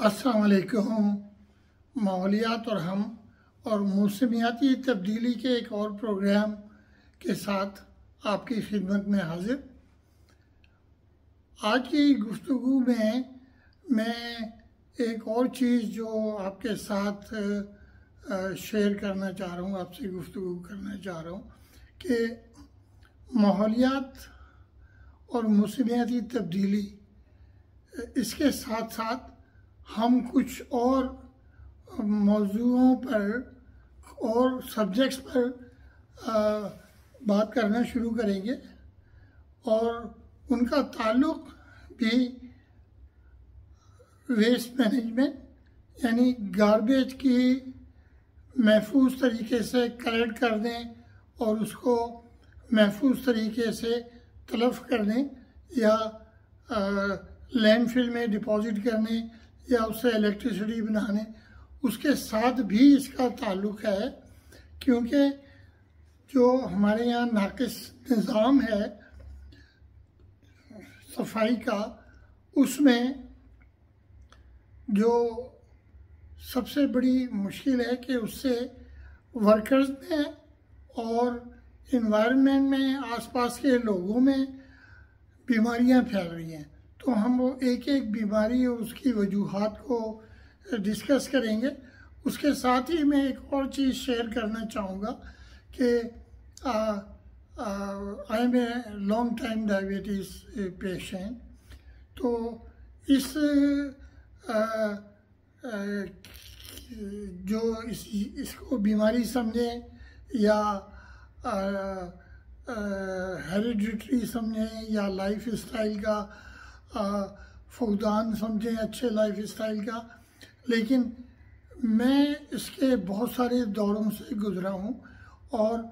अस्सलाम वालेकुम। माहौलियात और हम और मौसमियाती तब्दीली के एक और प्रोग्राम के साथ आपकी खिदमत में हाजिर। आज की गुफ्तगू में मैं एक और चीज़ जो आपके साथ शेयर करना चाह रहा हूँ, आपसे गुफ्तगू करना चाह रहा हूँ कि माहौलियात और मौसमियाती तब्दीली, इसके साथ साथ हम कुछ और मौज़ूओं पर और सब्जेक्ट्स पर बात करना शुरू करेंगे और उनका ताल्लुक़ भी वेस्ट मैनेजमेंट यानी गार्बेज की महफूज तरीके से कलेक्ट करने और उसको महफूज तरीके से तलफ़ करने या लैंडफिल में डिपॉज़िट करने या उससे इलेक्ट्रिसिटी बनाने, उसके साथ भी इसका ताल्लुक़ है। क्योंकि जो हमारे यहाँ नाक़िस निज़ाम है सफाई का, उसमें जो सबसे बड़ी मुश्किल है कि उससे वर्कर्स में और इन्वायरमेंट में, आसपास के लोगों में बीमारियां फैल रही हैं। तो हम वो एक एक बीमारी और उसकी वजूहात को डिस्कस करेंगे। उसके साथ ही मैं एक और चीज़ शेयर करना चाहूँगा कि I am a long time diabetes patient. तो इसको बीमारी समझें या हेरिडिटरी समझें या लाइफ स्टाइल का फुकदान समझें, अच्छे लाइफ स्टाइल का, लेकिन मैं इसके बहुत सारे दौरों से गुज़रा हूँ। और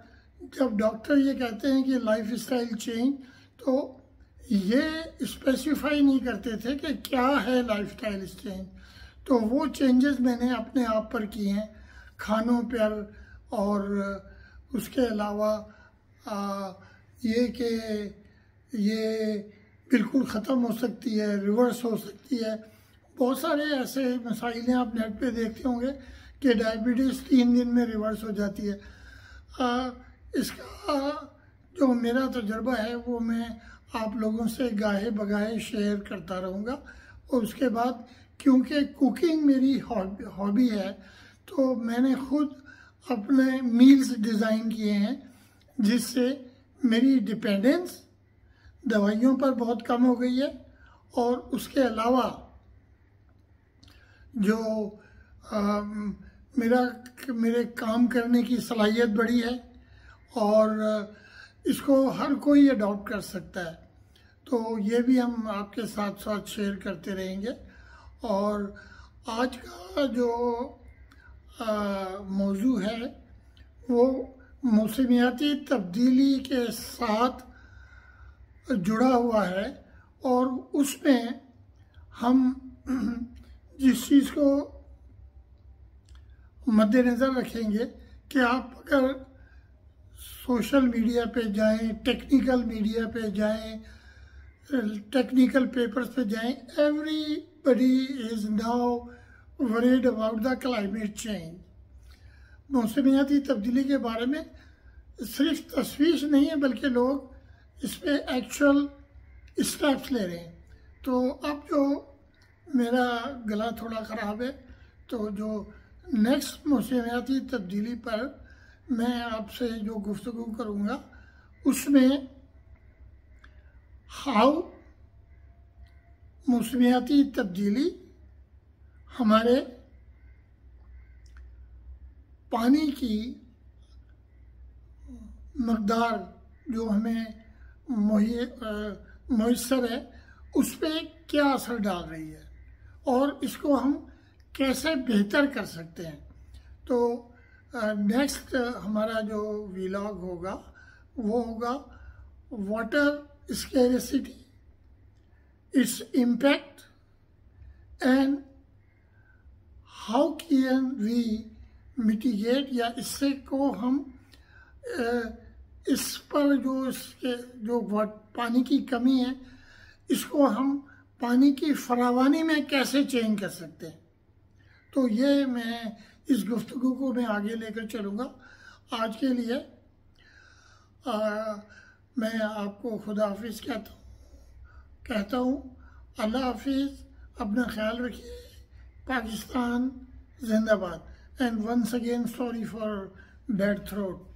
जब डॉक्टर ये कहते हैं कि लाइफ स्टाइल चेंज, तो ये स्पेसिफाई नहीं करते थे कि क्या है लाइफ स्टाइल चेंज। तो वो चेंजेस मैंने अपने आप पर किए हैं, खानों पर, और उसके अलावा ये कि ये बिल्कुल ख़त्म हो सकती है, रिवर्स हो सकती है। बहुत सारे ऐसे मसाइल हैं, आप नेट पे देखते होंगे कि डायबिटीज़ 3 दिन में रिवर्स हो जाती है। इसका जो मेरा तजुर्बा है वो मैं आप लोगों से गाहे बगाहे शेयर करता रहूँगा। और उसके बाद क्योंकि कुकिंग मेरी हॉबी है, तो मैंने ख़ुद अपने मील्स डिज़ाइन किए हैं जिससे मेरी डिपेंडेंस दवाइयों पर बहुत कम हो गई है। और उसके अलावा जो मेरे काम करने की सलाहियत बढ़ी है और इसको हर कोई अडॉप्ट कर सकता है। तो ये भी हम आपके साथ साथ शेयर करते रहेंगे। और आज का जो मौजू है वो मौसमियाती तब्दीली के साथ जुड़ा हुआ है। और उसमें हम जिस चीज़ को मद्देनज़र रखेंगे कि आप अगर सोशल मीडिया पे जाएं, टेक्निकल मीडिया पे जाएं, टेक्निकल पेपर्स पे जाएं, everybody is now worried about the climate change. मौसमियाती तब्दीली के बारे में सिर्फ तशवीश नहीं है, बल्कि लोग इस पर एक्चुअल स्टेप्स ले रहे हैं। तो अब जो मेरा गला थोड़ा ख़राब है, तो जो नेक्स्ट मौसमियाती तब्दीली पर मैं आपसे जो गुफ्तगू करूँगा उसमें हाउ मौसमियाती तब्दीली हमारे पानी की मकदार जो हमें मुयस्सर है उस पर क्या असर डाल रही है और इसको हम कैसे बेहतर कर सकते हैं। तो नेक्स्ट हमारा जो व्लॉग होगा वो होगा water scarcity, its impact and how can we mitigate, या इससे को हम इस पर जो इसके जो पानी की कमी है इसको हम पानी की फरावानी में कैसे चेंज कर सकते हैं। तो ये मैं इस गुफ्तगू को मैं आगे लेकर चलूँगा। आज के लिए मैं आपको खुदा हाफिज़ कहता हूँ। अल्लाह हाफिज़, अपना ख्याल रखिए। पाकिस्तान जिंदाबाद। And once again sorry for bad throat.